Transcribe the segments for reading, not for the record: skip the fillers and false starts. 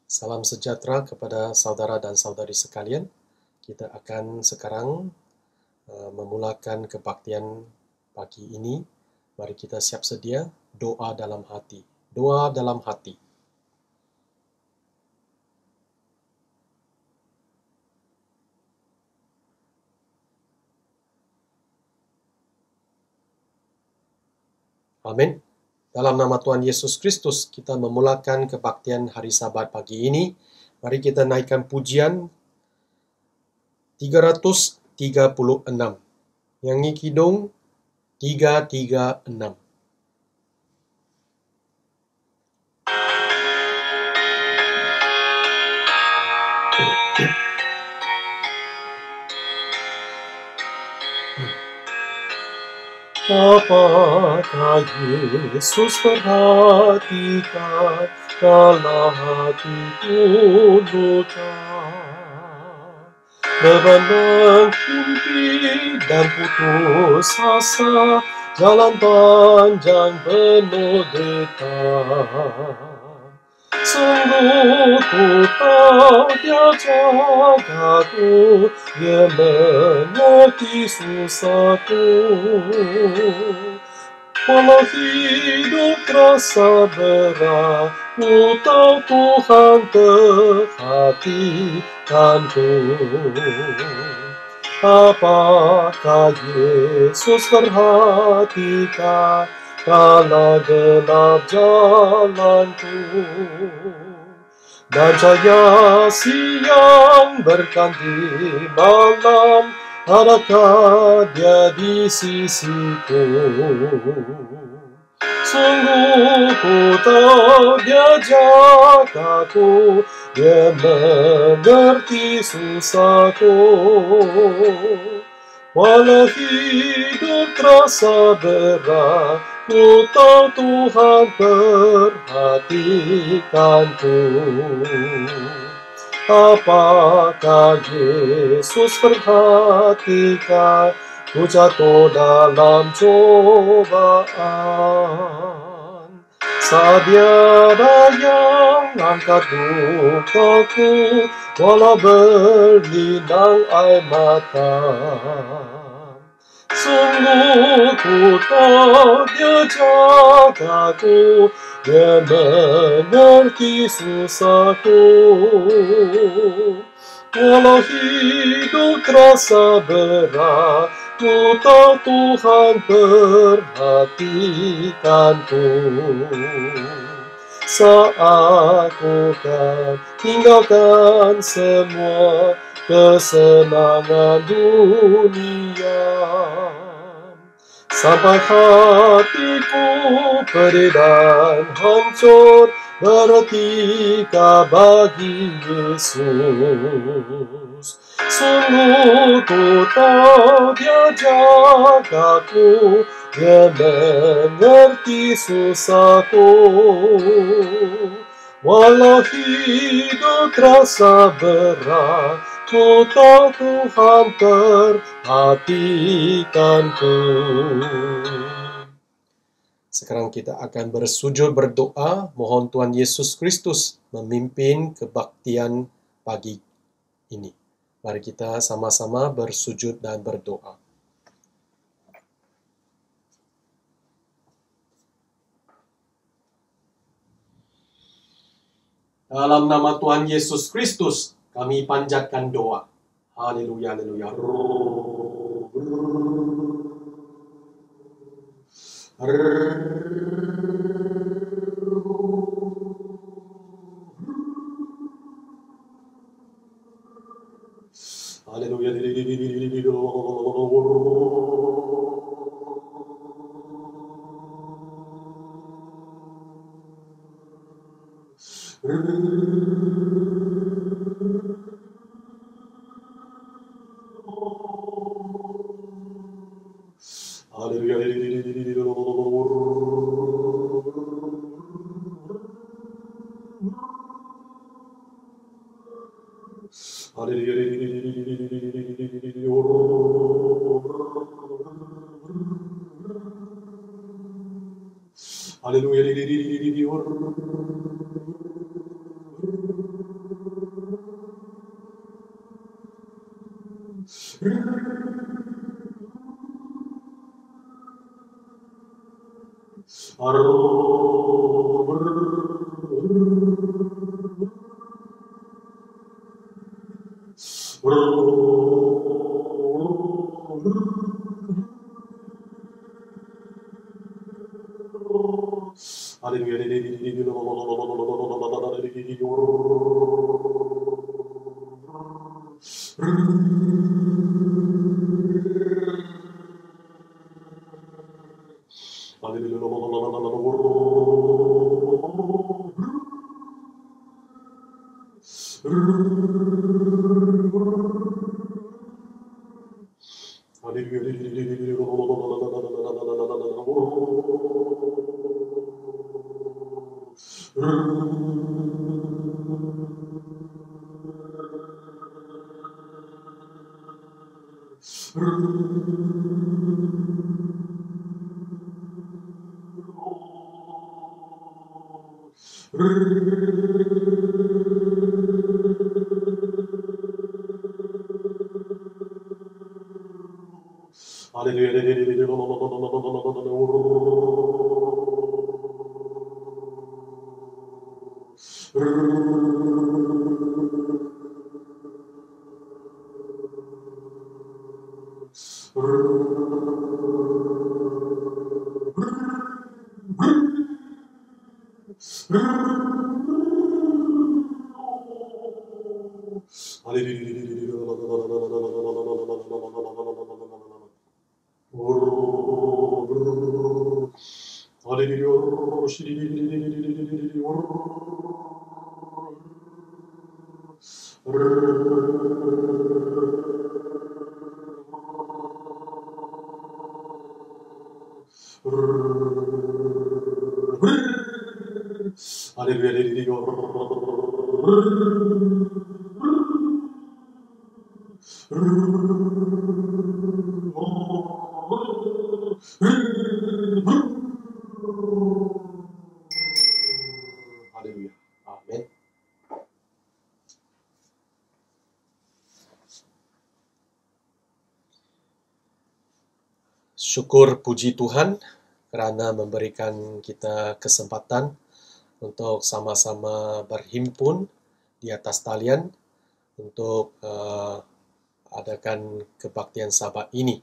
Salam sejahtera kepada saudara dan saudari sekalian. Kita akan sekarang memulakan kebaktian pagi ini. Mari kita siap sedia, doa dalam hati. Doa dalam hati. Amin. Dalam nama Tuhan Yesus Kristus, kita memulakan kebaktian hari Sabat pagi ini. Mari kita naikkan pujian 336. Nyanyi kidung 336. Apakah Yesus perhatikan kala hatiku luka? Beban menghimpit dan putus asa, jalan panjang penuh duka. Sungguh ku tahu Dia jagaku, Dia mengerti susahku. Walau hidup terasa berat, ku tahu Tuhan perhatikanku. Apakah Yesus perhatikan kala gelap jalanku, dan cahaya siang berganti malam, adakah Dia di sisiku? Sungguh ku tahu Dia jagaku, Dia mengerti susahku. Walau hidup terasa berat, ku tahu Tuhan perhatikanku. Apakah Yesus perhatikan ku jatuh dalam cobaan? Saat Dia yang angkat dukaku, walau berlinang air mata. Sungguh ku tahu Dia jagaku, Dia mengerti susahku. Walau hidup terasa berat, ku tahu Tuhan perhatikanku. Saat ku kan tinggalkan semua kesenangan dunia, sampai hatiku pedih dan hancur, berartikah bagi Yesus? Sungguh ku tahu Dia jagaku, Dia mengerti susahku. Walau hidup terasa berat, ku tahu Tuhan perhatikanku. Sekarang kita akan bersujud berdoa, mohon Tuhan Yesus Kristus memimpin kebaktian pagi ini. Mari kita sama-sama bersujud dan berdoa. Dalam nama Tuhan Yesus Kristus, kami panjatkan doa. Haleluya, haleluya. Haleluya. Haleluya. Haleluya. Amin. Syukur puji Tuhan kerana memberikan kita kesempatan untuk sama-sama berhimpun di atas talian untuk adakan kebaktian Sabat ini.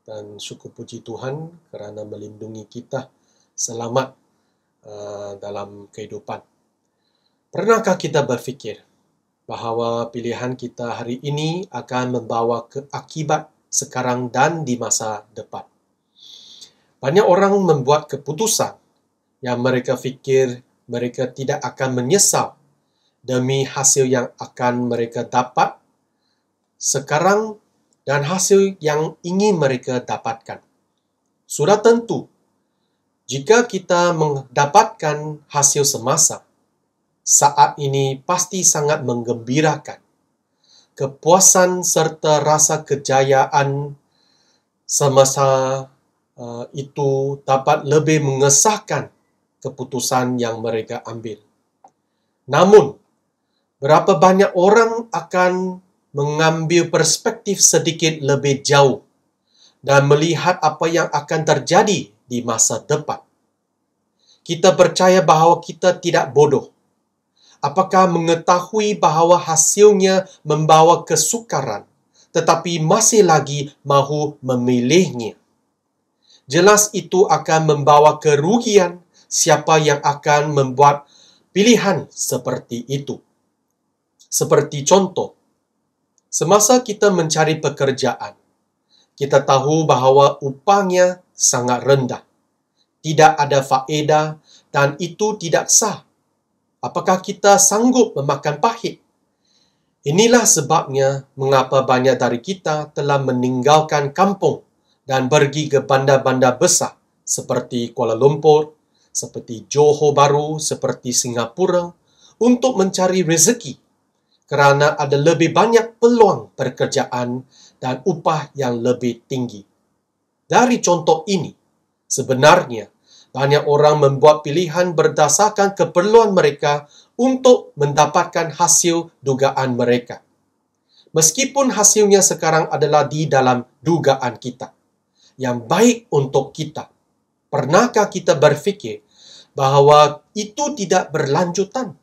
Dan syukur puji Tuhan kerana melindungi kita selamat dalam kehidupan. Pernahkah kita berfikir bahawa pilihan kita hari ini akan membawa keakibat sekarang dan di masa depan? Banyak orang membuat keputusan yang mereka fikir mereka tidak akan menyesal demi hasil yang akan mereka dapat sekarang dan hasil yang ingin mereka dapatkan. Sudah tentu, jika kita mendapatkan hasil semasa, saat ini pasti sangat menggembirakan. Kepuasan serta rasa kejayaan semasa itu dapat lebih mengesahkan keputusan yang mereka ambil. Namun, berapa banyak orang akan mengambil perspektif sedikit lebih jauh dan melihat apa yang akan terjadi di masa depan? Kita percaya bahawa kita tidak bodoh. Apakah mengetahui bahawa hasilnya membawa kesukaran, tetapi masih lagi mahu memilihnya? Jelas itu akan membawa kerugian siapa yang akan membuat pilihan seperti itu. Seperti contoh, semasa kita mencari pekerjaan, kita tahu bahawa upahnya sangat rendah, tidak ada faedah dan itu tidak sah. Apakah kita sanggup memakan pahit? Inilah sebabnya mengapa banyak dari kita telah meninggalkan kampung dan pergi ke bandar-bandar besar seperti Kuala Lumpur, seperti Johor Bahru, seperti Singapura untuk mencari rezeki kerana ada lebih banyak peluang pekerjaan dan upah yang lebih tinggi. Dari contoh ini, sebenarnya banyak orang membuat pilihan berdasarkan keperluan mereka untuk mendapatkan hasil dugaan mereka. Meskipun hasilnya sekarang adalah di dalam dugaan kita, yang baik untuk kita. Pernahkah kita berfikir bahawa itu tidak berlanjutan?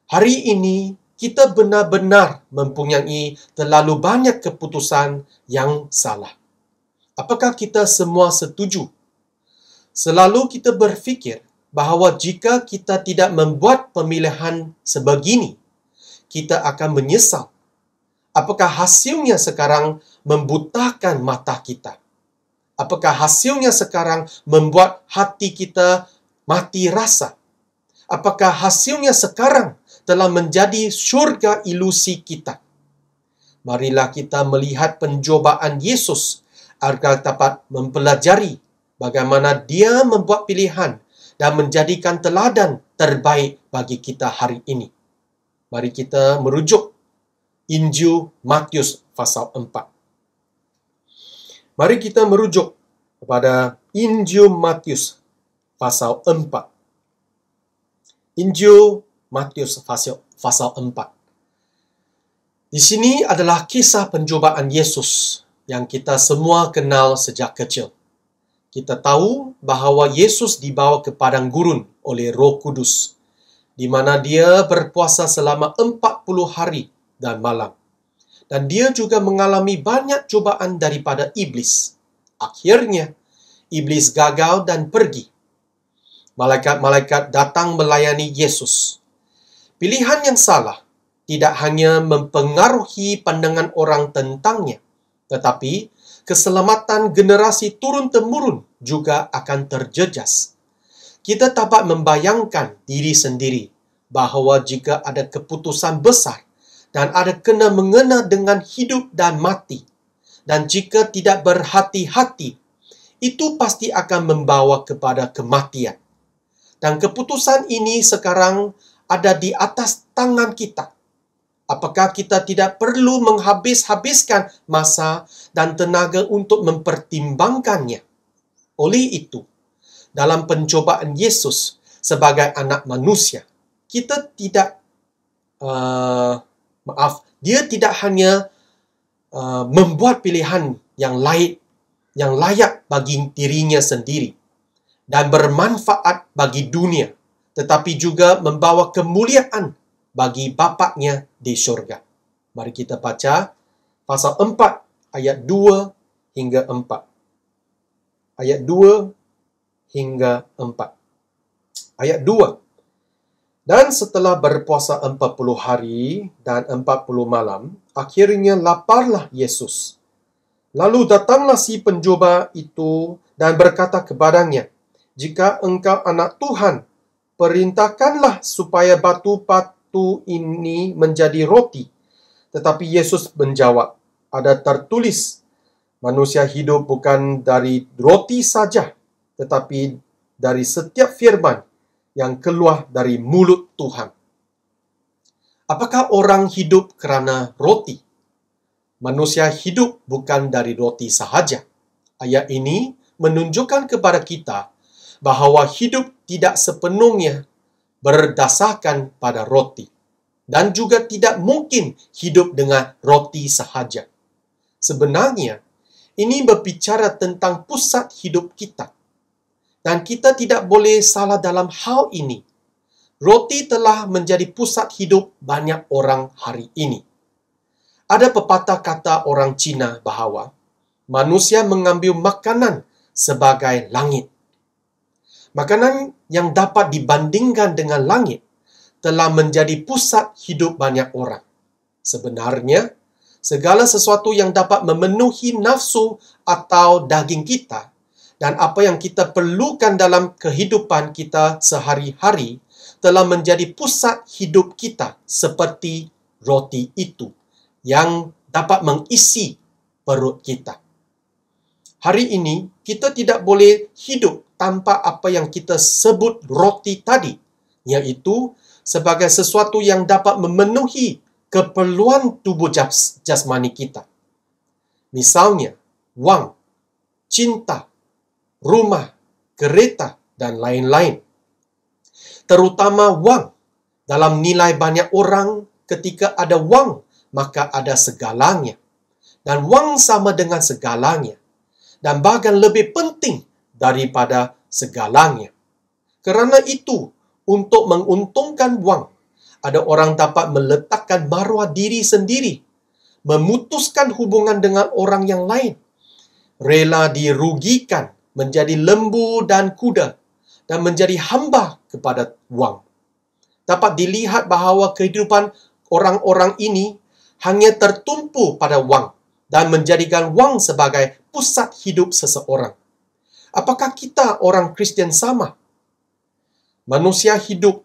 Hari ini, kita benar-benar mempunyai terlalu banyak keputusan yang salah. Apakah kita semua setuju? Selalu kita berfikir bahawa jika kita tidak membuat pemilihan sebegini, kita akan menyesal. Apakah hasilnya sekarang membutakan mata kita? Apakah hasilnya sekarang membuat hati kita mati rasa? Apakah hasilnya sekarang telah menjadi syurga ilusi kita? Marilah kita melihat pencobaan Yesus agar dapat mempelajari bagaimana Dia membuat pilihan dan menjadikan teladan terbaik bagi kita hari ini. Mari kita merujuk Injil Matius pasal 4. Mari kita merujuk kepada Injil Matius pasal 4. Injil Matius pasal 4. Di sini adalah kisah pencobaan Yesus yang kita semua kenal sejak kecil. Kita tahu bahawa Yesus dibawa ke padang gurun oleh Roh Kudus, di mana dia berpuasa selama 40 hari dan malam. Dan dia juga mengalami banyak cobaan daripada iblis. Akhirnya, iblis gagal dan pergi. Malaikat-malaikat datang melayani Yesus. Pilihan yang salah tidak hanya mempengaruhi pandangan orang tentangnya, tetapi keselamatan generasi turun-temurun juga akan terjejas. Kita dapat membayangkan diri sendiri bahawa jika ada keputusan besar dan ada kena-mengena dengan hidup dan mati, dan jika tidak berhati-hati, itu pasti akan membawa kepada kematian. Dan keputusan ini sekarang ada di atas tangan kita. Apakah kita tidak perlu menghabis-habiskan masa dan tenaga untuk mempertimbangkannya? Oleh itu, dalam pencobaan Yesus sebagai anak manusia, kita tidak dia tidak hanya membuat pilihan yang layak bagi dirinya sendiri dan bermanfaat bagi dunia, tetapi juga membawa kemuliaan bagi Bapaknya di syurga. Mari kita baca pasal 4 ayat 2 hingga 4. Ayat 2 hingga 4. Ayat 2. Dan setelah berpuasa 40 hari dan 40 malam, akhirnya laparlah Yesus. Lalu datanglah si pencoba itu dan berkata kepadanya, "Jika engkau anak Tuhan, perintahkanlah supaya batu ini menjadi roti." Tetapi Yesus menjawab, "Ada tertulis, manusia hidup bukan dari roti saja, tetapi dari setiap firman yang keluar dari mulut Tuhan." Apakah orang hidup kerana roti? Manusia hidup bukan dari roti sahaja. Ayat ini menunjukkan kepada kita bahawa hidup tidak sepenuhnya berdasarkan pada roti. Dan juga tidak mungkin hidup dengan roti sahaja. Sebenarnya, ini berbicara tentang pusat hidup kita. Dan kita tidak boleh salah dalam hal ini. Roti telah menjadi pusat hidup banyak orang hari ini. Ada pepatah kata orang Cina bahawa manusia mengambil makanan sebagai langit. Makanan yang dapat dibandingkan dengan langit telah menjadi pusat hidup banyak orang. Sebenarnya, segala sesuatu yang dapat memenuhi nafsu atau daging kita dan apa yang kita perlukan dalam kehidupan kita sehari-hari telah menjadi pusat hidup kita seperti roti itu yang dapat mengisi perut kita. Hari ini, kita tidak boleh hidup tanpa apa yang kita sebut roti tadi, yaitu sebagai sesuatu yang dapat memenuhi keperluan tubuh jasmani kita. Misalnya, wang, cinta, rumah, kereta, dan lain-lain. Terutama wang. Dalam nilai banyak orang, ketika ada wang, maka ada segalanya. Dan wang sama dengan segalanya. Dan bahkan lebih penting daripada segalanya. Kerana itu, untuk menguntungkan wang, ada orang dapat meletakkan maruah diri sendiri, memutuskan hubungan dengan orang yang lain, rela dirugikan menjadi lembu dan kuda, dan menjadi hamba kepada wang. Dapat dilihat bahawa kehidupan orang-orang ini hanya tertumpu pada wang dan menjadikan wang sebagai pusat hidup seseorang. Apakah kita orang Kristian sama? Manusia hidup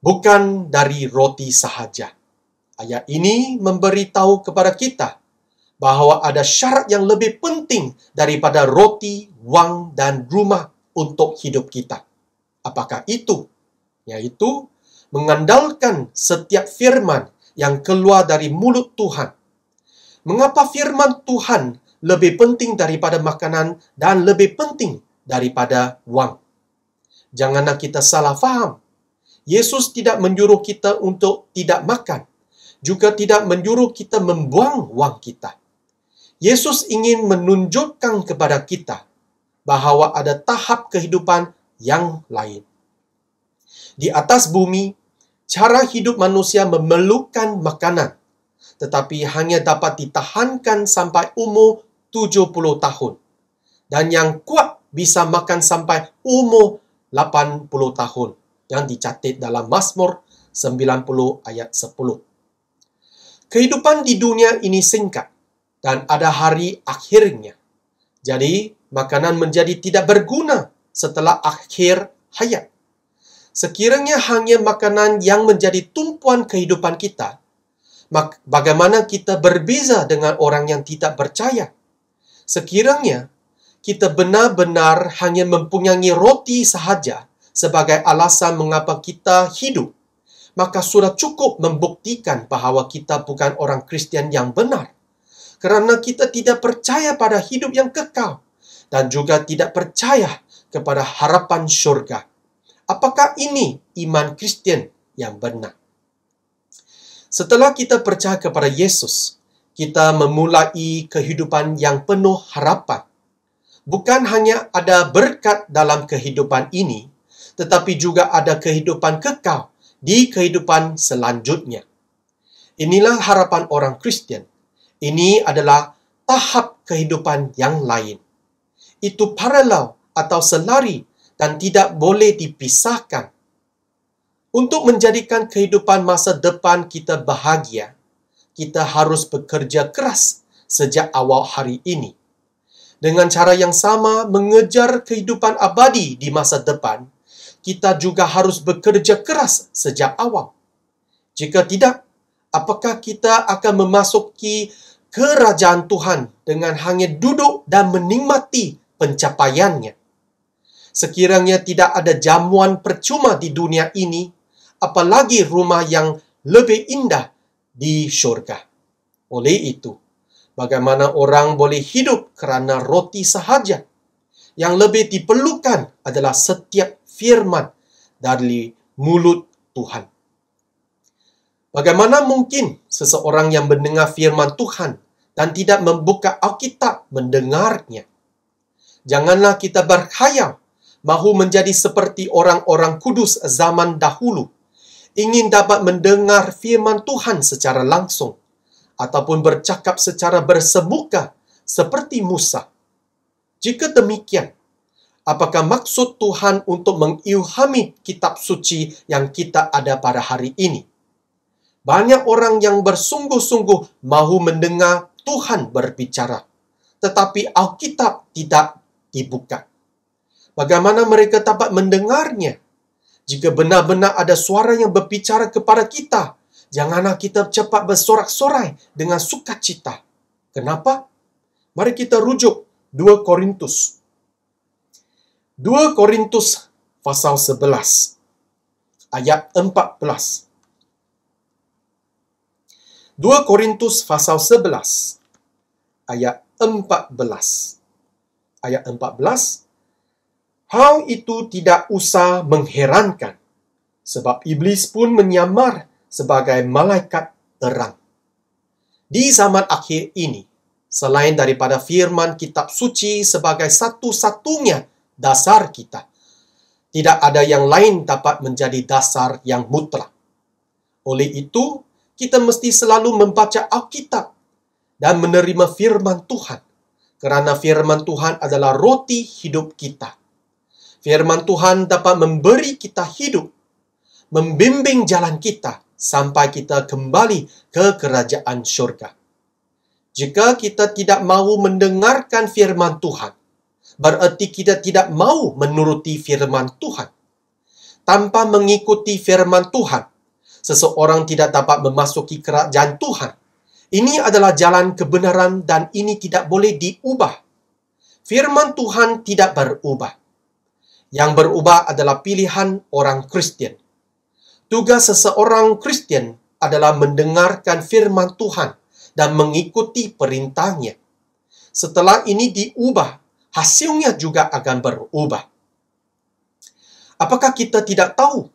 bukan dari roti sahaja. Ayat ini memberitahu kepada kita bahawa ada syarat yang lebih penting daripada roti, wang, dan rumah untuk hidup kita. Apakah itu? Yaitu mengandalkan setiap firman yang keluar dari mulut Tuhan. Mengapa firman Tuhan lebih penting daripada makanan dan lebih penting daripada wang? Janganlah kita salah faham. Yesus tidak menyuruh kita untuk tidak makan, juga tidak menyuruh kita membuang wang kita. Yesus ingin menunjukkan kepada kita bahawa ada tahap kehidupan yang lain. Di atas bumi, cara hidup manusia memerlukan makanan, tetapi hanya dapat ditahankan sampai umur 70 tahun. Dan yang kuat bisa makan sampai umur 80 tahun, yang dicatat dalam Mazmur 90 ayat 10. Kehidupan di dunia ini singkat dan ada hari akhirnya. Jadi, makanan menjadi tidak berguna setelah akhir hayat. Sekiranya hanya makanan yang menjadi tumpuan kehidupan kita, bagaimana kita berbeza dengan orang yang tidak percaya? Sekiranya kita benar-benar hanya mempunyai roti sahaja sebagai alasan mengapa kita hidup, maka sudah cukup membuktikan bahawa kita bukan orang Kristian yang benar. Kerana kita tidak percaya pada hidup yang kekal dan juga tidak percaya kepada harapan syurga. Apakah ini iman Kristian yang benar? Setelah kita percaya kepada Yesus, kita memulai kehidupan yang penuh harapan. Bukan hanya ada berkat dalam kehidupan ini, tetapi juga ada kehidupan kekal di kehidupan selanjutnya. Inilah harapan orang Kristian. Ini adalah tahap kehidupan yang lain. Itu paralel atau selari dan tidak boleh dipisahkan. Untuk menjadikan kehidupan masa depan kita bahagia, kita harus bekerja keras sejak awal hari ini. Dengan cara yang sama mengejar kehidupan abadi di masa depan, kita juga harus bekerja keras sejak awal. Jika tidak, apakah kita akan memasuki kerajaan Tuhan dengan hanya duduk dan menikmati pencapaiannya? Sekiranya tidak ada jamuan percuma di dunia ini, apalagi rumah yang lebih indah di syurga. Oleh itu, bagaimana orang boleh hidup kerana roti sahaja? Yang lebih diperlukan adalah setiap firman dari mulut Tuhan. Bagaimana mungkin seseorang yang mendengar firman Tuhan dan tidak membuka Alkitab mendengarnya? Janganlah kita berkhayal mahu menjadi seperti orang-orang kudus zaman dahulu, ingin dapat mendengar firman Tuhan secara langsung, ataupun bercakap secara bersemuka seperti Musa. Jika demikian, apakah maksud Tuhan untuk mengilhami kitab suci yang kita ada pada hari ini? Banyak orang yang bersungguh-sungguh mahu mendengar Tuhan berbicara, tetapi Alkitab tidak dibuka. Bagaimana mereka dapat mendengarnya? Jika benar-benar ada suara yang berbicara kepada kita, janganlah kita cepat bersorak-sorai dengan sukacita. Kenapa? Mari kita rujuk 2 Korintus. 2 Korintus pasal 11 ayat 14. 2 Korintus pasal 11 ayat 14. Ayat 14. Hal itu tidak usah mengherankan, sebab iblis pun menyamar sebagai malaikat terang. Di zaman akhir ini, selain daripada firman kitab suci sebagai satu-satunya dasar kita. Tidak ada yang lain dapat menjadi dasar yang mutlak. Oleh itu, kita mesti selalu membaca Alkitab dan menerima firman Tuhan, kerana firman Tuhan adalah roti hidup kita. Firman Tuhan dapat memberi kita hidup, membimbing jalan kita sampai kita kembali ke kerajaan syurga. Jika kita tidak mahu mendengarkan firman Tuhan, berarti kita tidak mahu menuruti firman Tuhan. Tanpa mengikuti firman Tuhan, seseorang tidak dapat memasuki kerajaan Tuhan. Ini adalah jalan kebenaran dan ini tidak boleh diubah. Firman Tuhan tidak berubah. Yang berubah adalah pilihan orang Kristen. Tugas seseorang Kristen adalah mendengarkan firman Tuhan dan mengikuti perintahnya. Setelah ini diubah, hasilnya juga akan berubah. Apakah kita tidak tahu?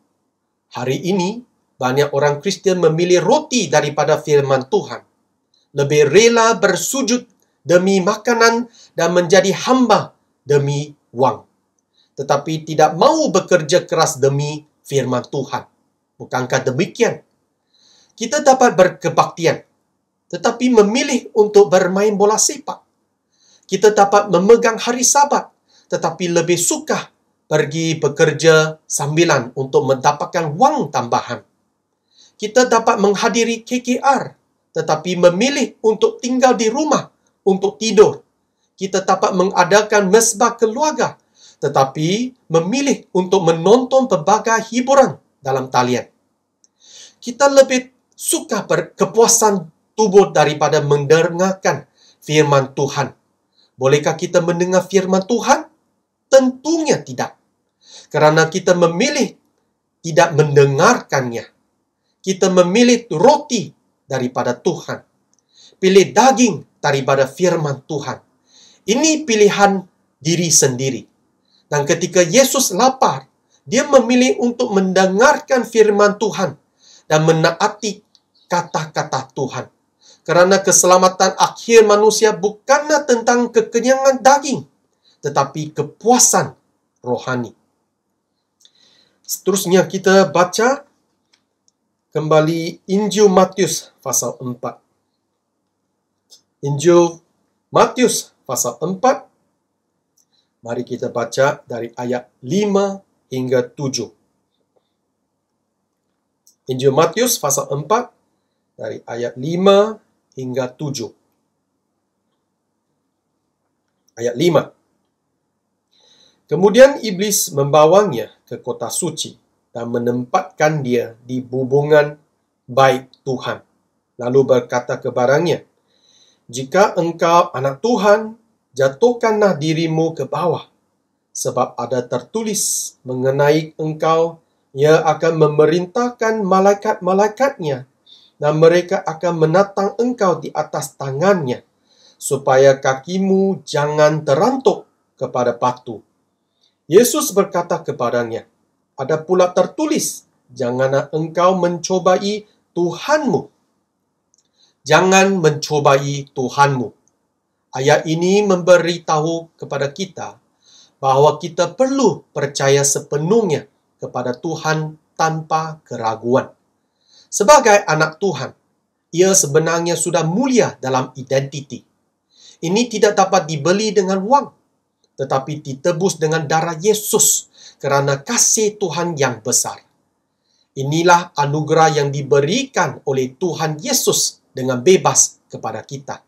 Hari ini, banyak orang Kristen memilih roti daripada firman Tuhan. Lebih rela bersujud demi makanan dan menjadi hamba demi wang. Tetapi tidak mau bekerja keras demi firman Tuhan. Bukankah demikian? Kita dapat berkebaktian, tetapi memilih untuk bermain bola sepak. Kita dapat memegang hari Sabat, tetapi lebih suka pergi bekerja sambilan untuk mendapatkan wang tambahan. Kita dapat menghadiri KKR, tetapi memilih untuk tinggal di rumah untuk tidur. Kita dapat mengadakan mesbah keluarga, tetapi memilih untuk menonton pelbagai hiburan dalam talian. Kita lebih suka berkepuasan tubuh daripada mendengarkan firman Tuhan. Bolehkah kita mendengar firman Tuhan? Tentunya tidak. Kerana kita memilih tidak mendengarkannya. Kita memilih roti daripada Tuhan. Pilih daging daripada firman Tuhan. Ini pilihan diri sendiri. Dan ketika Yesus lapar, dia memilih untuk mendengarkan firman Tuhan dan menaati kata-kata Tuhan. Kerana keselamatan akhir manusia bukanlah tentang kekenyangan daging, tetapi kepuasan rohani. Seterusnya kita baca kembali Injil Matius pasal 4. Injil Matius pasal 4. Mari kita baca dari ayat 5 hingga 7. Injil Matius pasal 4 dari ayat 5 hingga 7. Ayat 5. Kemudian iblis membawanya ke kota suci dan menempatkan dia di bubungan bait Tuhan. Lalu berkata kepadanya, "Jika engkau anak Tuhan, jatuhkanlah dirimu ke bawah. Sebab ada tertulis mengenai engkau, ia akan memerintahkan malaikat-malaikatnya, dan mereka akan menatang engkau di atas tangannya, supaya kakimu jangan terantuk kepada batu." Yesus berkata kepadanya, "Ada pula tertulis, janganlah engkau mencobai Tuhanmu." Jangan mencobai Tuhanmu. Ayat ini memberitahu kepada kita bahawa kita perlu percaya sepenuhnya kepada Tuhan tanpa keraguan. Sebagai anak Tuhan, ia sebenarnya sudah mulia dalam identiti. Ini tidak dapat dibeli dengan wang, tetapi ditebus dengan darah Yesus kerana kasih Tuhan yang besar. Inilah anugerah yang diberikan oleh Tuhan Yesus dengan bebas kepada kita,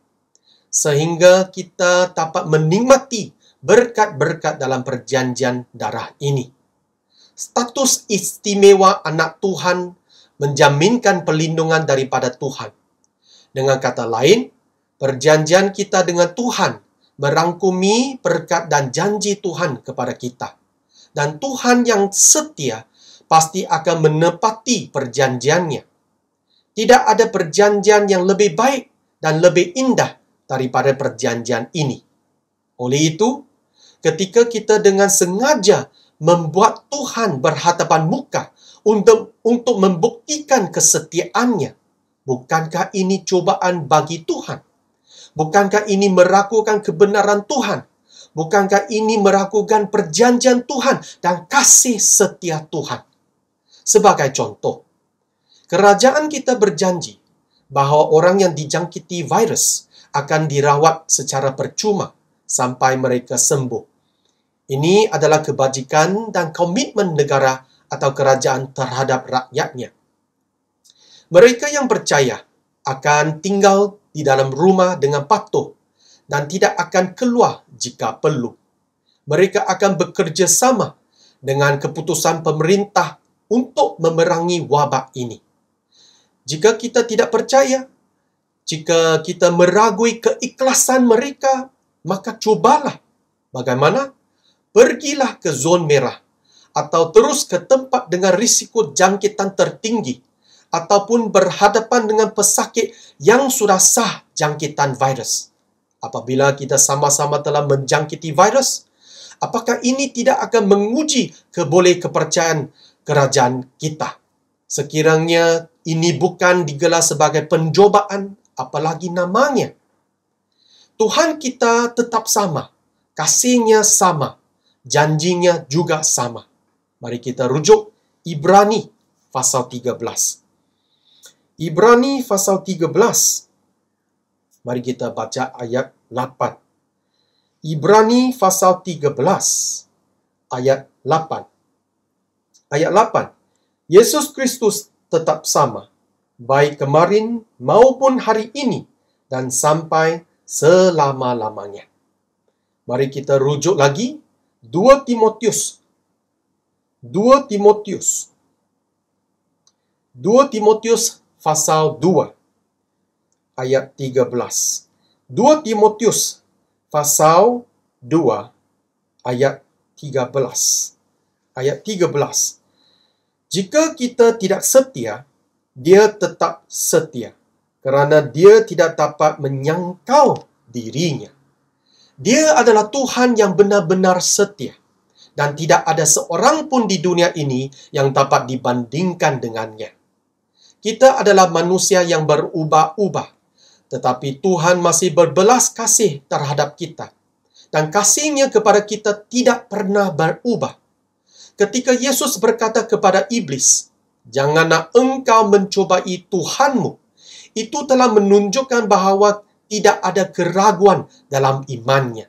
sehingga kita dapat menikmati berkat-berkat dalam perjanjian darah ini. Status istimewa anak Tuhan menjaminkan perlindungan daripada Tuhan. Dengan kata lain, perjanjian kita dengan Tuhan merangkumi berkat dan janji Tuhan kepada kita. Dan Tuhan yang setia pasti akan menepati perjanjiannya. Tidak ada perjanjian yang lebih baik dan lebih indah daripada perjanjian ini. Oleh itu, ketika kita dengan sengaja membuat Tuhan berhadapan muka untuk membuktikan kesetiaannya, bukankah ini cobaan bagi Tuhan? Bukankah ini meragukan kebenaran Tuhan? Bukankah ini meragukan perjanjian Tuhan dan kasih setia Tuhan? Sebagai contoh, kerajaan kita berjanji bahawa orang yang dijangkiti virus akan dirawat secara percuma sampai mereka sembuh. Ini adalah kebajikan dan komitmen negara atau kerajaan terhadap rakyatnya. Mereka yang percaya akan tinggal di dalam rumah dengan patuh dan tidak akan keluar jika perlu. Mereka akan bekerja sama dengan keputusan pemerintah untuk memerangi wabak ini. Jika kita tidak percaya, jika kita meragui keikhlasan mereka, maka cubalah. Bagaimana? Pergilah ke zon merah atau terus ke tempat dengan risiko jangkitan tertinggi ataupun berhadapan dengan pesakit yang sudah sah jangkitan virus. Apabila kita sama-sama telah menjangkiti virus, apakah ini tidak akan menguji kepercayaan kerajaan kita? Sekiranya ini bukan digelar sebagai pencobaan, apalagi namanya. Tuhan kita tetap sama, kasih-Nya sama, janjinya juga sama. Mari kita rujuk Ibrani pasal 13. Ibrani pasal 13. Mari kita baca ayat 8. Ibrani pasal 13 ayat 8. Ayat 8. Yesus Kristus tetap sama, baik kemarin maupun hari ini dan sampai selama-lamanya. Mari kita rujuk lagi 2 Timotius pasal 2 ayat 13. 2 Timotius pasal 2 ayat 13. Ayat 13. Jika kita tidak setia, Dia tetap setia, kerana Dia tidak dapat menyangkal dirinya. Dia adalah Tuhan yang benar-benar setia, dan tidak ada seorang pun di dunia ini yang dapat dibandingkan dengannya. Kita adalah manusia yang berubah-ubah, tetapi Tuhan masih berbelas kasih terhadap kita, dan kasih-Nya kepada kita tidak pernah berubah. Ketika Yesus berkata kepada iblis, "Janganlah engkau mencobai Tuhanmu," itu telah menunjukkan bahawa tidak ada keraguan dalam imannya.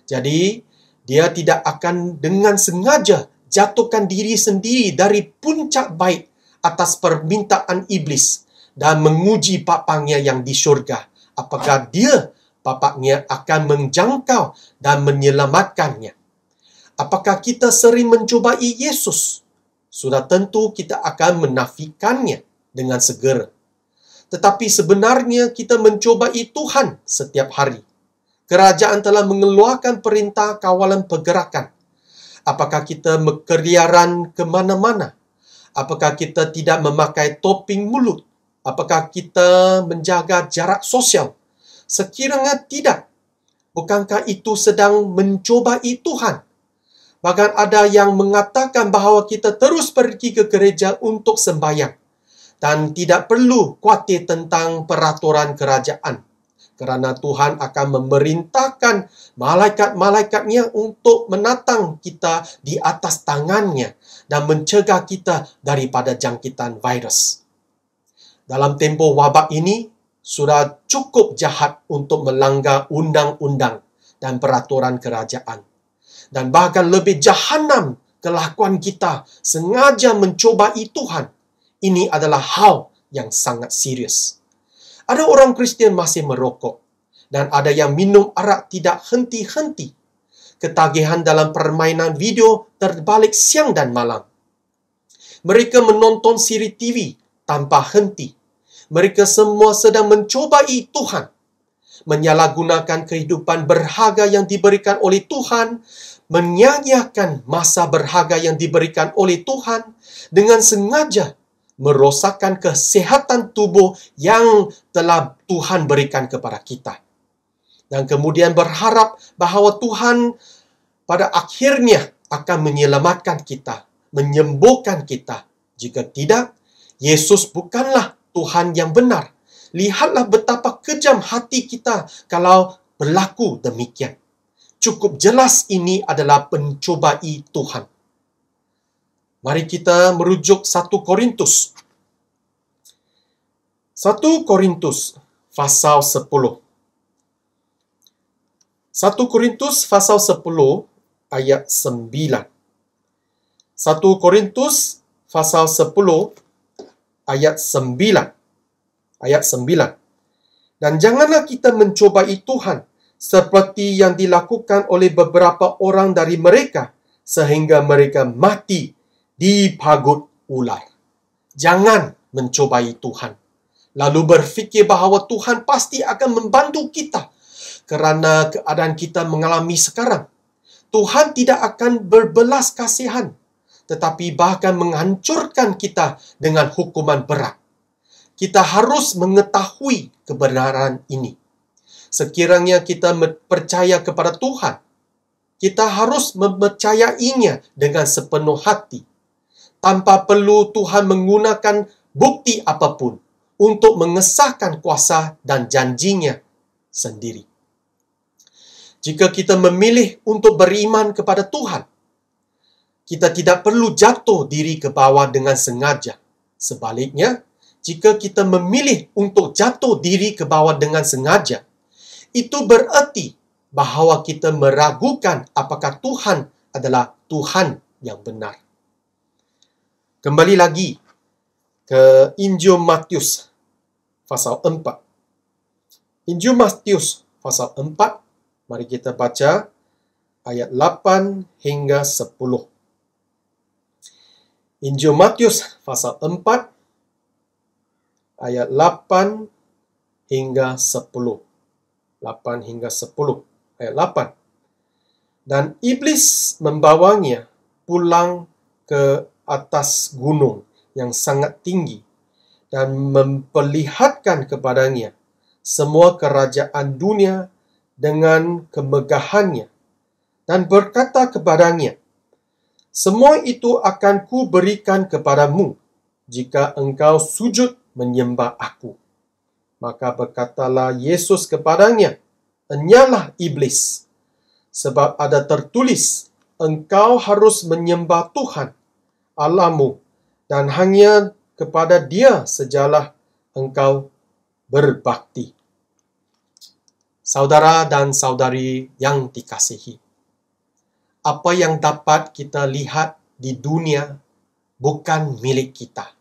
Jadi, dia tidak akan dengan sengaja jatuhkan diri sendiri dari puncak baik atas permintaan iblis dan menguji papangnya yang di syurga. Apakah papaknya akan menjangkau dan menyelamatkannya? Apakah kita sering mencobai Yesus? Sudah tentu kita akan menafikannya dengan segera. Tetapi sebenarnya kita mencobai Tuhan setiap hari. Kerajaan telah mengeluarkan perintah kawalan pergerakan. Apakah kita berkeliaran ke mana-mana? Apakah kita tidak memakai topeng mulut? Apakah kita menjaga jarak sosial? Sekiranya tidak, bukankah itu sedang mencobai Tuhan? Bahkan ada yang mengatakan bahawa kita terus pergi ke gereja untuk sembahyang dan tidak perlu khawatir tentang peraturan kerajaan, kerana Tuhan akan memerintahkan malaikat-malaikatnya untuk menatang kita di atas tangannya dan mencegah kita daripada jangkitan virus. Dalam tempoh wabak ini, sudah cukup jahat untuk melanggar undang-undang dan peraturan kerajaan. Dan bahkan lebih jahanam kelakuan kita sengaja mencobai Tuhan. Ini adalah hal yang sangat serius. Ada orang Kristian masih merokok, dan ada yang minum arak tidak henti-henti. Ketagihan dalam permainan video terbalik siang dan malam. Mereka menonton siri TV tanpa henti. Mereka semua sedang mencobai Tuhan. Menyalahgunakan kehidupan berharga yang diberikan oleh Tuhan, menyia-nyiakan masa berharga yang diberikan oleh Tuhan, dengan sengaja merosakkan kesehatan tubuh yang telah Tuhan berikan kepada kita. Dan kemudian berharap bahawa Tuhan pada akhirnya akan menyelamatkan kita, menyembuhkan kita. Jika tidak, Yesus bukanlah Tuhan yang benar. Lihatlah betapa kejam hati kita kalau berlaku demikian. Cukup jelas ini adalah pencobai Tuhan. Mari kita merujuk 1 Korintus. 1 Korintus pasal 10. 1 Korintus pasal 10 ayat 9. 1 Korintus pasal 10 ayat 9. Ayat 9. Dan janganlah kita mencobai Tuhan seperti yang dilakukan oleh beberapa orang dari mereka sehingga mereka mati dipagut ular. Jangan mencobai Tuhan lalu berfikir bahawa Tuhan pasti akan membantu kita kerana keadaan kita mengalami sekarang. Tuhan tidak akan berbelas kasihan, tetapi bahkan menghancurkan kita dengan hukuman berat. Kita harus mengetahui kebenaran ini. Sekiranya kita percaya kepada Tuhan, kita harus mempercayainya dengan sepenuh hati, tanpa perlu Tuhan menggunakan bukti apapun untuk mengesahkan kuasa dan janjinya sendiri. Jika kita memilih untuk beriman kepada Tuhan, kita tidak perlu jatuh diri ke bawah dengan sengaja. Sebaliknya, jika kita memilih untuk jatuh diri ke bawah dengan sengaja, itu bererti bahawa kita meragukan apakah Tuhan adalah Tuhan yang benar. Kembali lagi ke Injil Matius pasal 4. Injil Matius pasal 4, mari kita baca ayat 8 hingga 10. Injil Matius pasal 4 ayat 8 hingga 10. 8 hingga 10. Ayat 8. Dan iblis membawanya pulang ke atas gunung yang sangat tinggi dan memperlihatkan kepadanya semua kerajaan dunia dengan kemegahannya dan berkata kepadanya, semua itu akan kuberikan kepadamu jika engkau sujud menyembah aku. Maka berkatalah Yesus kepadanya, enyalah iblis, sebab ada tertulis, engkau harus menyembah Tuhan Allahmu dan hanya kepada Dia sajalah engkau berbakti. Saudara dan saudari yang dikasihi, apa yang dapat kita lihat di dunia bukan milik kita.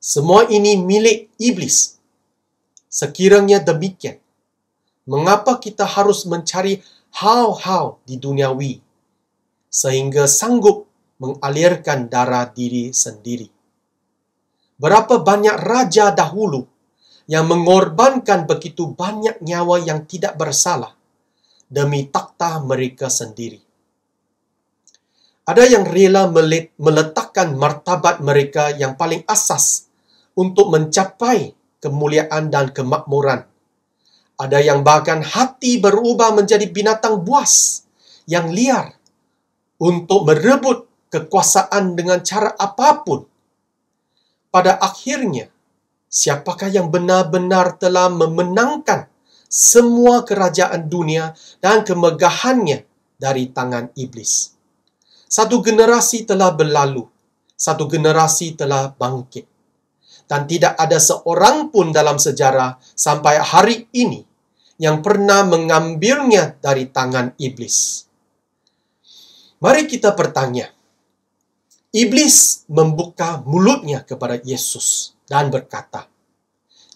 Semua ini milik iblis. Sekiranya demikian, mengapa kita harus mencari hal-hal di duniawi sehingga sanggup mengalirkan darah diri sendiri? Berapa banyak raja dahulu yang mengorbankan begitu banyak nyawa yang tidak bersalah demi takhta mereka sendiri. Ada yang rela meletakkan martabat mereka yang paling asas untuk mencapai kemuliaan dan kemakmuran. Ada yang bahkan hati berubah menjadi binatang buas yang liar untuk merebut kekuasaan dengan cara apapun. Pada akhirnya, siapakah yang benar-benar telah memenangkan semua kerajaan dunia dan kemegahannya dari tangan iblis? Satu generasi telah berlalu, satu generasi telah bangkit. Dan tidak ada seorang pun dalam sejarah sampai hari ini yang pernah mengambilnya dari tangan iblis. Mari kita bertanya. Iblis membuka mulutnya kepada Yesus dan berkata,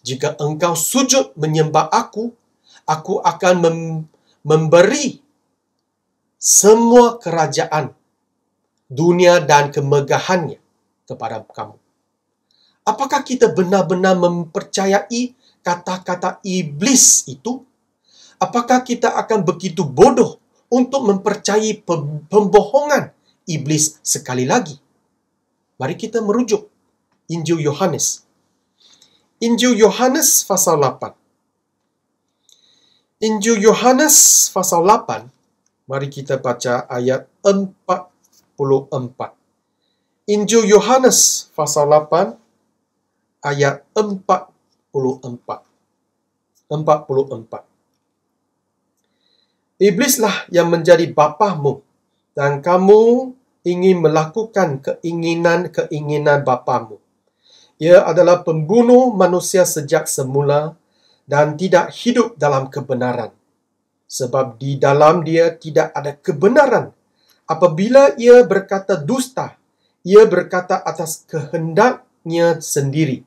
jika engkau sujud menyembah aku, aku akan memberi semua kerajaan dunia dan kemegahannya kepada kamu. Apakah kita benar-benar mempercayai kata-kata iblis itu? Apakah kita akan begitu bodoh untuk mempercayai pembohongan iblis sekali lagi? Mari kita merujuk Injil Yohanes. Injil Yohanes pasal 8. Injil Yohanes pasal 8. Mari kita baca ayat 44. Injil Yohanes pasal 8 ayat 44. 44. Iblislah yang menjadi bapamu, dan kamu ingin melakukan keinginan-keinginan bapamu. Ia adalah pembunuh manusia sejak semula dan tidak hidup dalam kebenaran. Sebab di dalam dia tidak ada kebenaran. Apabila ia berkata dusta, ia berkata atas kehendaknya sendiri.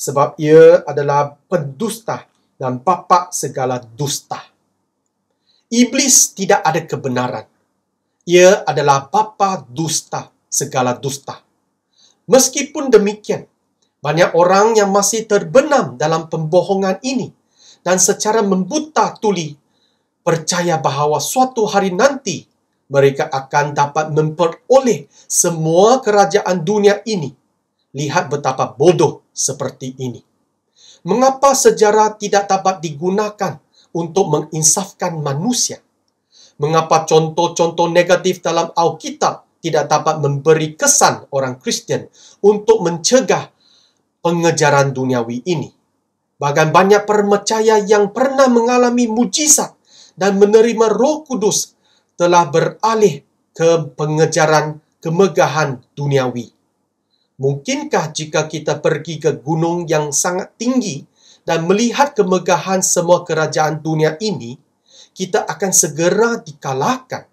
Sebab ia adalah pendusta dan bapa segala dusta. Iblis tidak ada kebenaran. Ia adalah bapa dusta, segala dusta. Meskipun demikian, banyak orang yang masih terbenam dalam pembohongan ini dan secara membuta tuli percaya bahawa suatu hari nanti mereka akan dapat memperoleh semua kerajaan dunia ini. Lihat betapa bodoh seperti ini. Mengapa sejarah tidak dapat digunakan untuk menginsafkan manusia? Mengapa contoh-contoh negatif dalam Alkitab tidak dapat memberi kesan orang Kristian untuk mencegah pengejaran duniawi ini? Bahkan banyak percaya yang pernah mengalami mujizat dan menerima Roh Kudus telah beralih ke pengejaran kemegahan duniawi. Mungkinkah jika kita pergi ke gunung yang sangat tinggi dan melihat kemegahan semua kerajaan dunia ini, kita akan segera dikalahkan?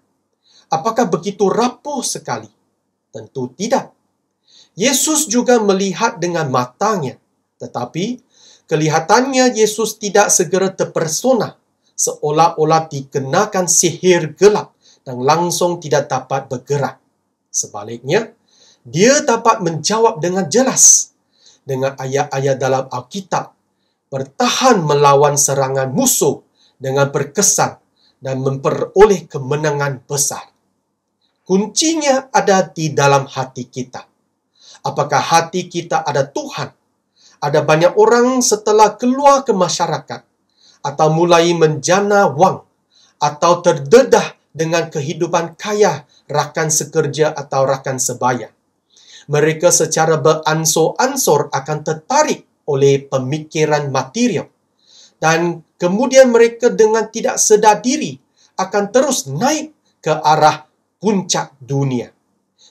Apakah begitu rapuh sekali? Tentu tidak. Yesus juga melihat dengan matanya, tetapi kelihatannya Yesus tidak segera terpersona, seolah-olah dikenakan sihir gelap dan langsung tidak dapat bergerak. Sebaliknya, dia dapat menjawab dengan jelas dengan ayat-ayat dalam Alkitab, bertahan melawan serangan musuh dengan berkesan dan memperoleh kemenangan besar. Kuncinya ada di dalam hati kita. Apakah hati kita ada Tuhan? Ada banyak orang setelah keluar ke masyarakat atau mulai menjana wang atau terdedah dengan kehidupan kaya rakan sekerja atau rakan sebaya. Mereka secara beransur-ansur akan tertarik oleh pemikiran material. Dan kemudian mereka dengan tidak sedar diri akan terus naik ke arah puncak dunia.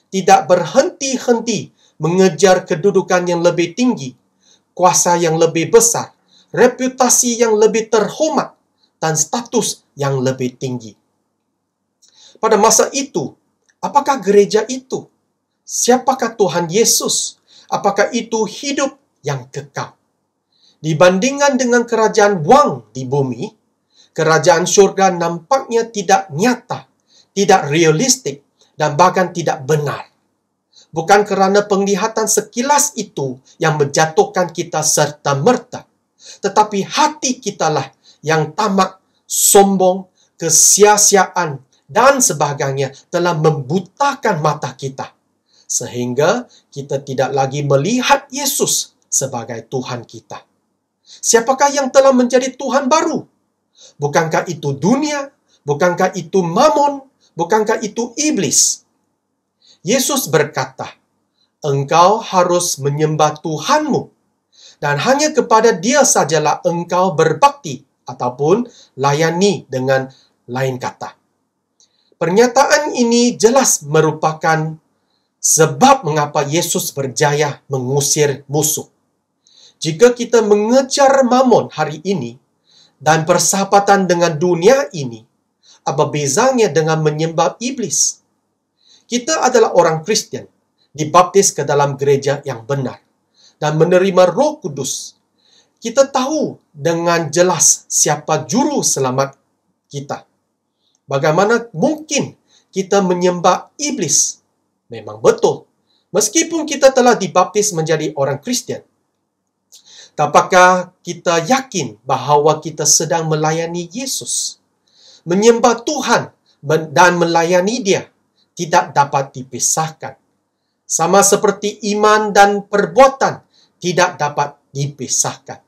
Tidak berhenti-henti mengejar kedudukan yang lebih tinggi, kuasa yang lebih besar, reputasi yang lebih terhormat, dan status yang lebih tinggi. Pada masa itu, apakah gereja itu? Siapakah Tuhan Yesus? Apakah itu hidup yang kekal? Dibandingkan dengan kerajaan wang di bumi, kerajaan syurga nampaknya tidak nyata, tidak realistik, dan bahkan tidak benar. Bukan kerana penglihatan sekilas itu yang menjatuhkan kita serta-merta, tetapi hati kitalah yang tamak, sombong, kesia-siaan, dan sebagainya telah membutakan mata kita, sehingga kita tidak lagi melihat Yesus sebagai Tuhan kita. Siapakah yang telah menjadi Tuhan baru? Bukankah itu dunia? Bukankah itu Mammon? Bukankah itu iblis? Yesus berkata, engkau harus menyembah Tuhanmu, dan hanya kepada Dia sajalah engkau berbakti ataupun layani dengan lain kata. Pernyataan ini jelas merupakan sebab mengapa Yesus berjaya mengusir musuh. Jika kita mengejar Mammon hari ini dan persahabatan dengan dunia ini, apa bezanya dengan menyembah iblis? Kita adalah orang Kristian, dibaptis ke dalam gereja yang benar, dan menerima Roh Kudus. Kita tahu dengan jelas siapa juru selamat kita. Bagaimana mungkin kita menyembah iblis? Memang betul. Meskipun kita telah dibaptis menjadi orang Kristian, apakah kita yakin bahawa kita sedang melayani Yesus? Menyembah Tuhan dan melayani Dia tidak dapat dipisahkan. Sama seperti iman dan perbuatan tidak dapat dipisahkan.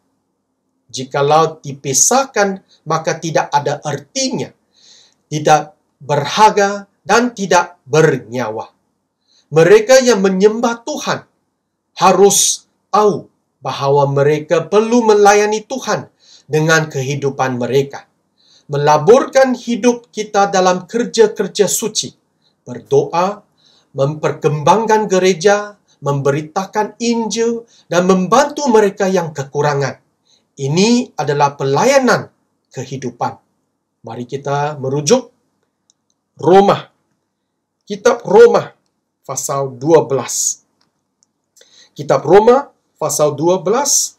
Jikalau dipisahkan, maka tidak ada artinya, tidak berharga, dan tidak bernyawa. Mereka yang menyembah Tuhan harus tahu bahawa mereka perlu melayani Tuhan dengan kehidupan mereka. Melaburkan hidup kita dalam kerja-kerja suci, berdoa, memperkembangkan gereja, memberitakan Injil, dan membantu mereka yang kekurangan. Ini adalah pelayanan kehidupan. Mari kita merujuk Roma. Kitab Roma pasal 12. Kitab Roma pasal 12.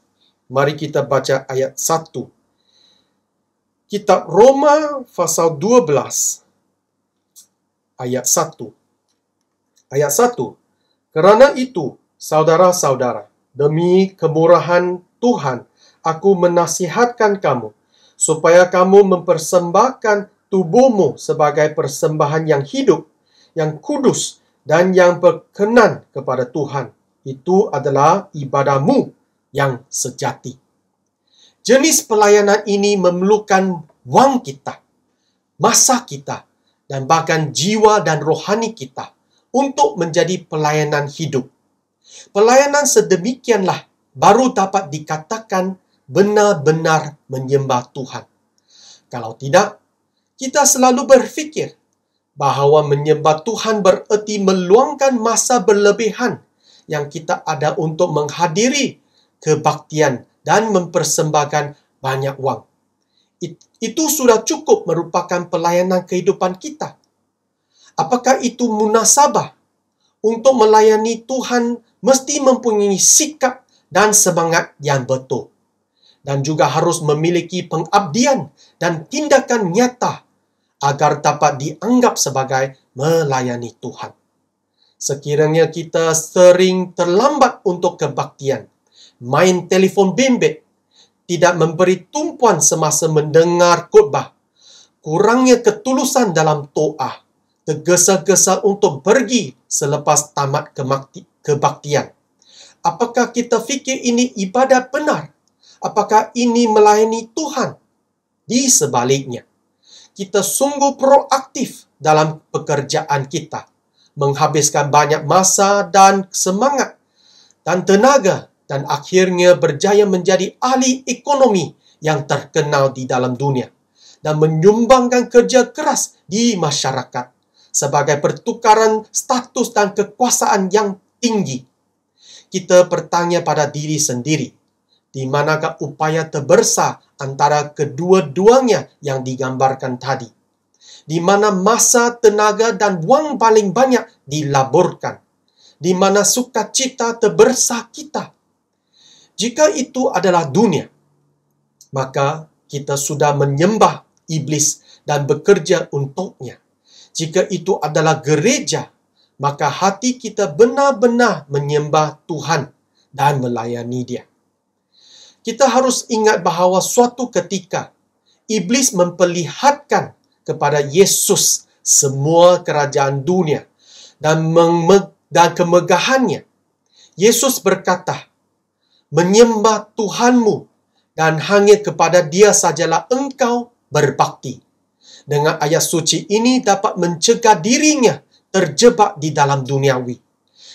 Mari kita baca ayat 1. Kitab Roma pasal 12 ayat 1. Ayat 1. Kerana itu, saudara-saudara, demi kemurahan Tuhan, aku menasihatkan kamu, supaya kamu mempersembahkan tubuhmu sebagai persembahan yang hidup, yang kudus, dan yang berkenan kepada Tuhan. Itu adalah ibadahmu yang sejati. Jenis pelayanan ini memerlukan wang kita, masa kita, dan bahkan jiwa dan rohani kita untuk menjadi pelayanan hidup. Pelayanan sedemikianlah baru dapat dikatakan benar-benar menyembah Tuhan. Kalau tidak, kita selalu berfikir bahawa menyembah Tuhan bererti meluangkan masa berlebihan yang kita ada untuk menghadiri kebaktian dan mempersembahkan banyak wang. Itu sudah cukup merupakan pelayanan kehidupan kita. Apakah itu munasabah? Untuk melayani Tuhan mesti mempunyai sikap dan semangat yang betul. Dan juga harus memiliki pengabdian dan tindakan nyata agar dapat dianggap sebagai melayani Tuhan. Sekiranya kita sering terlambat untuk kebaktian, main telefon bimbit, tidak memberi tumpuan semasa mendengar khotbah, kurangnya ketulusan dalam doa, tergesa-gesa untuk pergi selepas tamat kebaktian. Apakah kita fikir ini ibadat benar? Apakah ini melayani Tuhan? Di sebaliknya, kita sungguh proaktif dalam pekerjaan kita, menghabiskan banyak masa dan semangat dan tenaga, dan akhirnya berjaya menjadi ahli ekonomi yang terkenal di dalam dunia, dan menyumbangkan kerja keras di masyarakat sebagai pertukaran status dan kekuasaan yang tinggi. Kita bertanya pada diri sendiri, di manakah upaya terbersah antara kedua-duanya yang digambarkan tadi? Di mana masa, tenaga, dan wang paling banyak dilaburkan? Di mana sukacita terbersah kita? Jika itu adalah dunia, maka kita sudah menyembah iblis dan bekerja untuknya. Jika itu adalah gereja, maka hati kita benar-benar menyembah Tuhan dan melayani Dia. Kita harus ingat bahawa suatu ketika, iblis memperlihatkan kepada Yesus semua kerajaan dunia dan kemegahannya. Yesus berkata, menyembah Tuhanmu dan hanya kepada Dia sajalah engkau berbakti. Dengan ayat suci ini dapat mencegah dirinya terjebak di dalam duniawi.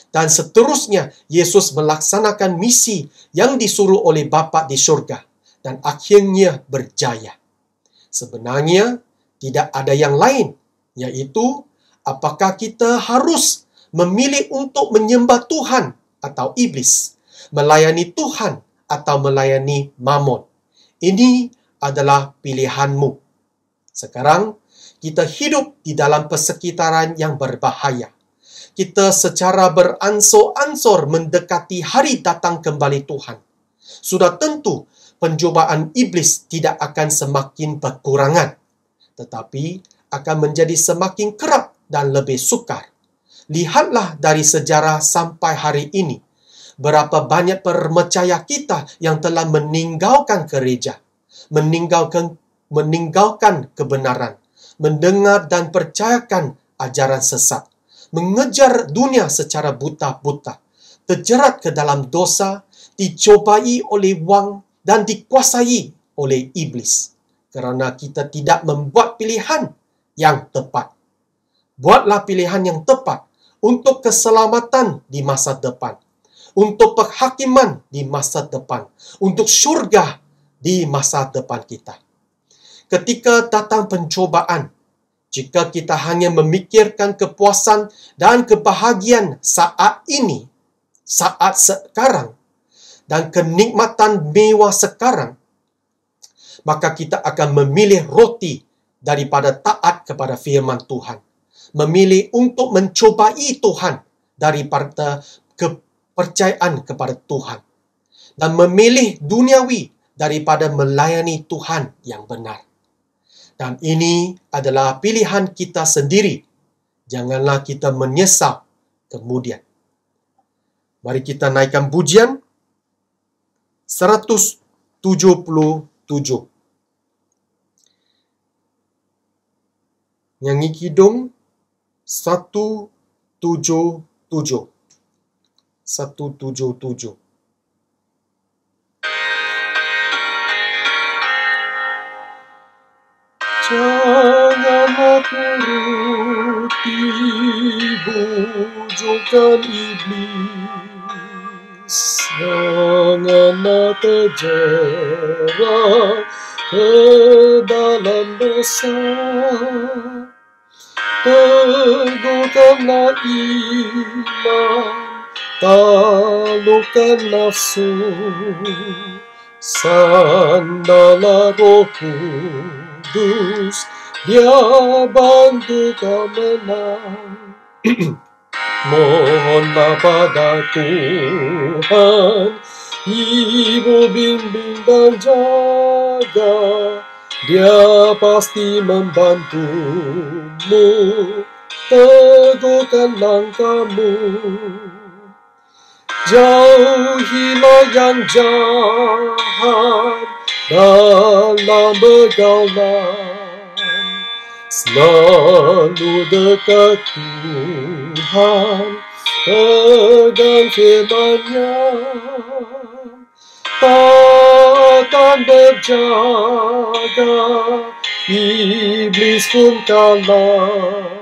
Dan seterusnya, Yesus melaksanakan misi yang disuruh oleh Bapa di syurga dan akhirnya berjaya. Sebenarnya, tidak ada yang lain, yaitu apakah kita harus memilih untuk menyembah Tuhan atau iblis, melayani Tuhan atau melayani Mammon. Ini adalah pilihanmu. Sekarang, kita hidup di dalam persekitaran yang berbahaya. Kita secara beransur-ansur mendekati hari datang kembali Tuhan. Sudah tentu, pencubaan iblis tidak akan semakin berkurangan, tetapi akan menjadi semakin kerap dan lebih sukar. Lihatlah dari sejarah sampai hari ini, berapa banyak percaya kita yang telah meninggalkan gereja, meninggalkan kebenaran, mendengar dan percayakan ajaran sesat, mengejar dunia secara buta-buta, terjerat ke dalam dosa, dicobai oleh wang dan dikuasai oleh iblis. Kerana kita tidak membuat pilihan yang tepat. Buatlah pilihan yang tepat untuk keselamatan di masa depan, untuk penghakiman di masa depan, untuk syurga di masa depan kita. Ketika datang pencobaan, jika kita hanya memikirkan kepuasan dan kebahagiaan saat ini, saat sekarang, dan kenikmatan mewah sekarang, maka kita akan memilih roti daripada taat kepada firman Tuhan. Memilih untuk mencobai Tuhan daripada kepercayaan kepada Tuhan. Dan memilih duniawi daripada melayani Tuhan yang benar. Dan ini adalah pilihan kita sendiri. Janganlah kita menyesal kemudian. Mari kita naikkan pujian 177. Nyanyi kidung 177. 177. Janganlah turuti bujukan iblis. Janganlah terjerat ke dalam dosa. Teguhkanlah iman, taklukkan nafsu, sandarlah Roh Kudus, Dia bantu kau menang. Mohonlah pada Tuhan, Ibu bimbing dan jaga, Dia pasti membantumu, teguhkan langkahmu. Jauhilah yang jahat dalam pergaulan, selalu dekat Tuhan, pegang firman-Nya. Takkan berjaga, iblis pun kalah.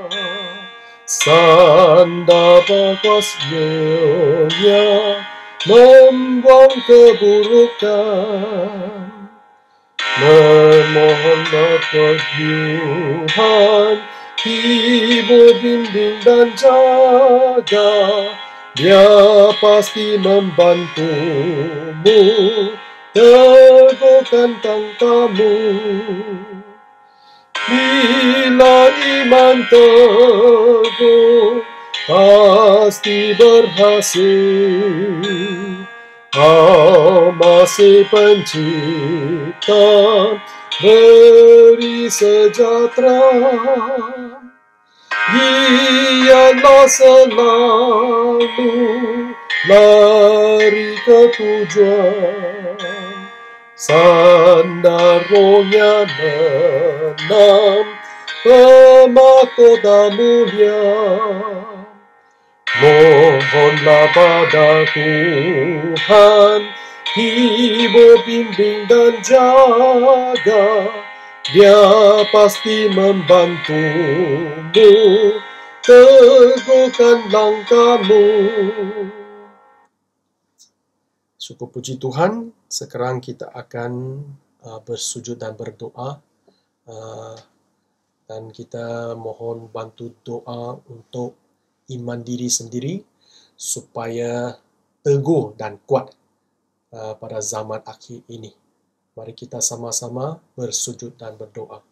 Sandar berkuasa-Nya, membuang keburukan. Memohonlah Tuhan, Ibu bimbing dan jaga, Dia pasti membantumu, teguhkan langkahmu. Bila iman teguh, pasti berhasil. Masih Pencipta, beri sejahtera. Dialah selalu lari ke tujuan, sandar Roh-Nya menang, pemahkota mulia. Mohonlah pada Tuhan, Ibu bimbing dan jaga, Dia pasti membantumu, teguhkan langkahmu. Syukur puji Tuhan, sekarang kita akan bersujud dan berdoa. Dan kita mohon bantu doa untuk iman diri sendiri supaya teguh dan kuat pada zaman akhir ini. Mari kita sama-sama bersujud dan berdoa.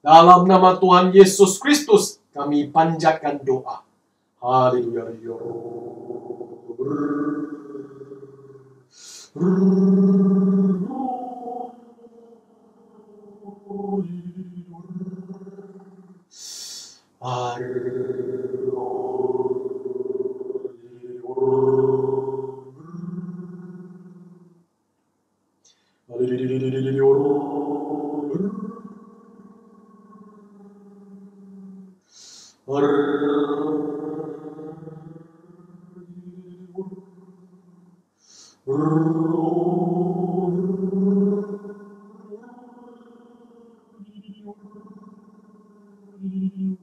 Dalam nama Tuhan Yesus Kristus, kami panjatkan doa. Haleluya. Amin.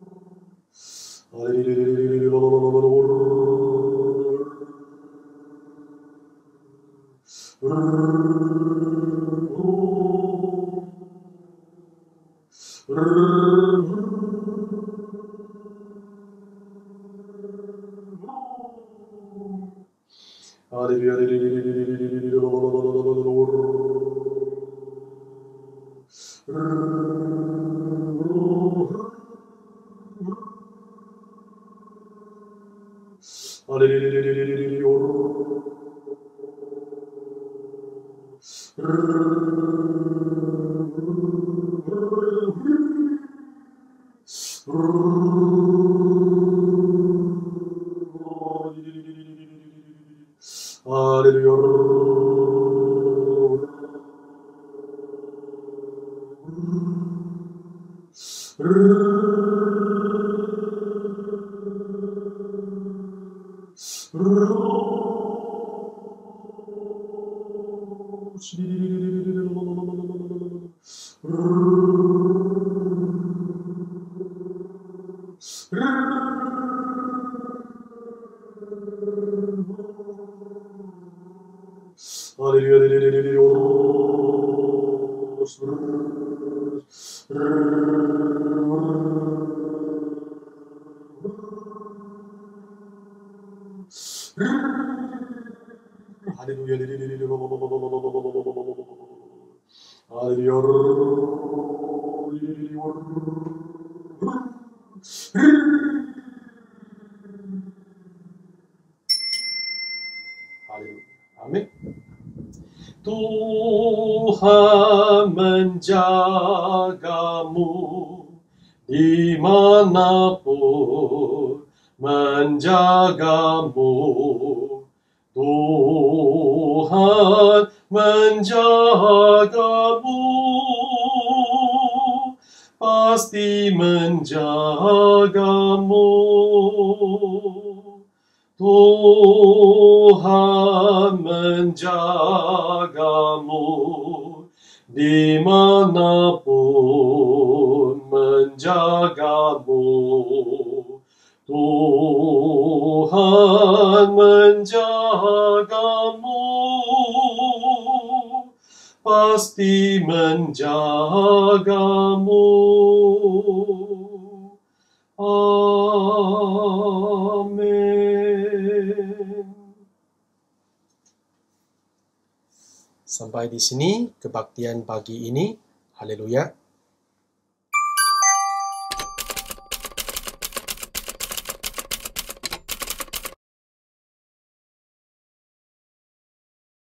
Tuhan menjagamu dimanapun, menjagamu. Tuhan menjagamu, pasti menjagamu. Tuhan menjagamu dimanapun, menjagamu. Tuhan menjagamu, pasti menjagamu. Amin. Sampai di sini kebaktian pagi ini. Haleluya.